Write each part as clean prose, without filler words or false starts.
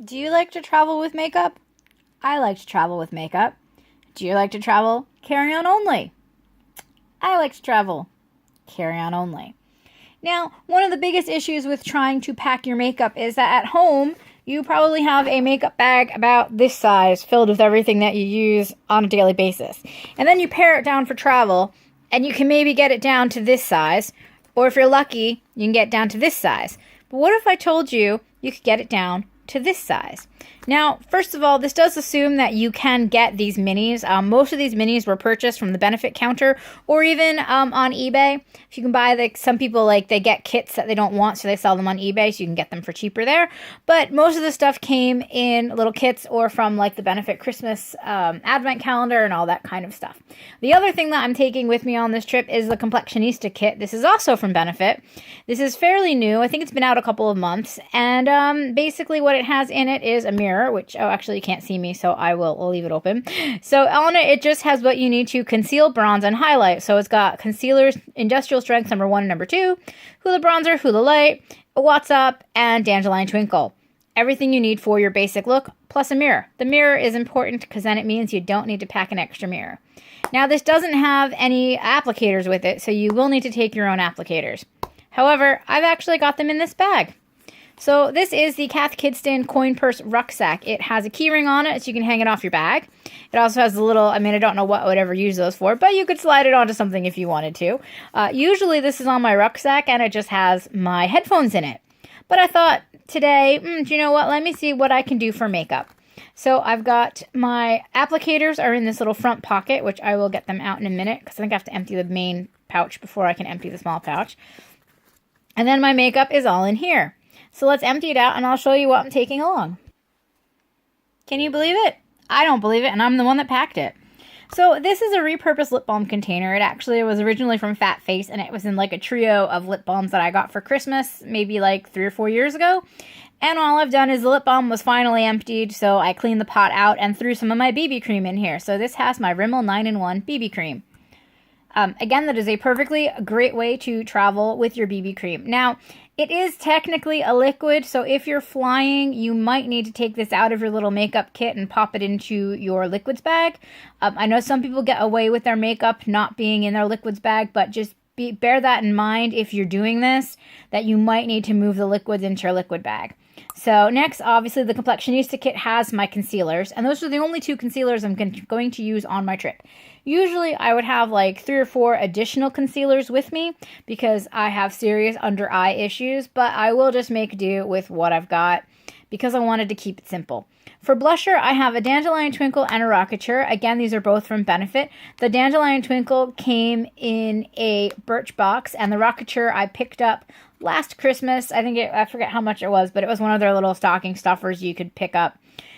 Do you like to travel with makeup? I like to travel with makeup. Do you like to travel carry-on only? I like to travel carry-on only. Now, one of the biggest issues with trying to pack your makeup is that at home, you probably have a makeup bag about this size filled with everything that you use on a daily basis. And then you pare it down for travel, and you can maybe get it down to this size, or if you're lucky, you can get it down to this size. But what if I told you you could get it down to this size? Now, first of all, this does assume that you can get these minis. Most of these minis were purchased from the benefit counter or even on eBay. If you can buy, some people, they get kits that they don't want, so they sell them on eBay, so you can get them for cheaper there. But most of the stuff came in little kits or from, the benefit Christmas advent calendar and all that kind of stuff. The other thing that I'm taking with me on this trip is the Complexionista kit. This is also from Benefit. This is fairly new. I think it's been out a couple of months. And basically what it has in it is a mirror, which, actually you can't see me, so I'll leave it open. So on it just has what you need to conceal, bronze, and highlight. So it's got concealers, industrial strength number 1 and number 2, Hoola bronzer, Hoola light, a What's Up, and Dandelion Twinkle. Everything you need for your basic look, plus a mirror. The mirror is important because then it means you don't need to pack an extra mirror. Now, this doesn't have any applicators with it, so you will need to take your own applicators. However, I've actually got them in this bag. So this is the Cath Kidston Coin Purse Rucksack. It has a keyring on it so you can hang it off your bag. It also has a little, I don't know what I would ever use those for, but you could slide it onto something if you wanted to. Usually this is on my rucksack and it just has my headphones in it. But I thought today, do you know what? Let me see what I can do for makeup. So I've got my applicators are in this little front pocket, which I will get them out in a minute because I think I have to empty the main pouch before I can empty the small pouch. And then my makeup is all in here. So let's empty it out and I'll show you what I'm taking along. Can you believe it? I don't believe it, and I'm the one that packed it. So this is a repurposed lip balm container. It actually was originally from Fat Face, and it was in a trio of lip balms that I got for Christmas, maybe 3 or 4 years ago. And all I've done is the lip balm was finally emptied, so I cleaned the pot out and threw some of my BB cream in here. So this has my Rimmel 9-in-1 BB cream. Again, that is a perfectly great way to travel with your BB cream. Now, it is technically a liquid, so if you're flying, you might need to take this out of your little makeup kit and pop it into your liquids bag. I know some people get away with their makeup not being in their liquids bag, but just bear that in mind if you're doing this, that you might need to move the liquids into your liquid bag. So next, obviously, the Complexionista kit has my concealers, and those are the only 2 concealers I'm going to use on my trip. Usually, I would have 3 or 4 additional concealers with me because I have serious under eye issues, but I will just make do with what I've got because I wanted to keep it simple. For blusher, I have a Dandelion Twinkle and a Rocketeur. Again, these are both from Benefit. The Dandelion Twinkle came in a Birch box, and the Rocketeur I picked up last Christmas. I forget how much it was, but it was one of their little stocking stuffers you could pick up.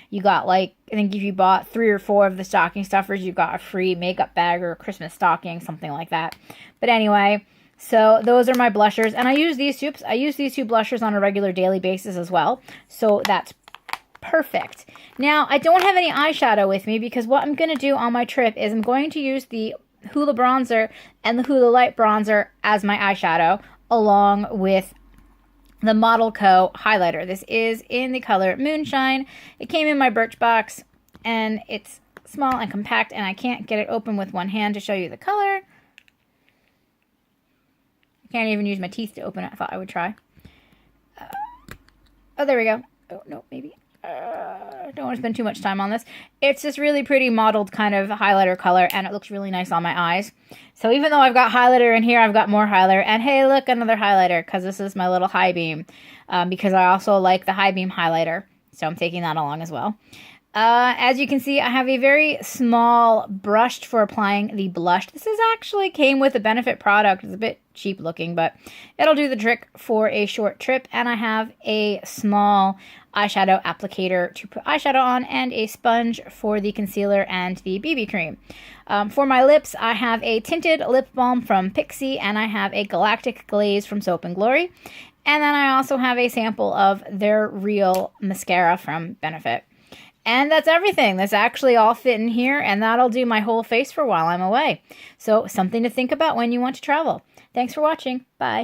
You got I think if you bought 3 or 4 of the stocking stuffers, you got a free makeup bag or a Christmas stocking, something like that. But anyway, so those are my blushers, and I use these 2 blushers on a regular daily basis as well. So that's perfect. Now, I don't have any eyeshadow with me because what I'm going to do on my trip is I'm going to use the Hoola bronzer and the Hoola light bronzer as my eyeshadow along with the Model Co. highlighter. This is in the color Moonshine. It came in my Birch box, and it's small and compact, and I can't get it open with one hand to show you the color. I can't even use my teeth to open it. I thought I would try. Oh, there we go. Oh, no, maybe. Don't want to spend too much time on this. It's this really pretty mottled kind of highlighter color, and it looks really nice on my eyes. So even though I've got highlighter in here, I've got more highlighter. And hey, look, another highlighter, because this is my little high beam, because I also like the high beam highlighter. So I'm taking that along as well. As you can see, I have a very small brush for applying the blush. This is actually came with a Benefit product. It's a bit cheap looking, but it'll do the trick for a short trip. And I have a small eyeshadow applicator to put eyeshadow on and a sponge for the concealer and the BB cream. For my lips, I have a tinted lip balm from Pixie, and I have a Galactic Glaze from Soap & Glory. And then I also have a sample of their Real mascara from Benefit. And that's everything. That's actually all fit in here, and that'll do my whole face for while I'm away. So something to think about when you want to travel. Thanks for watching. Bye.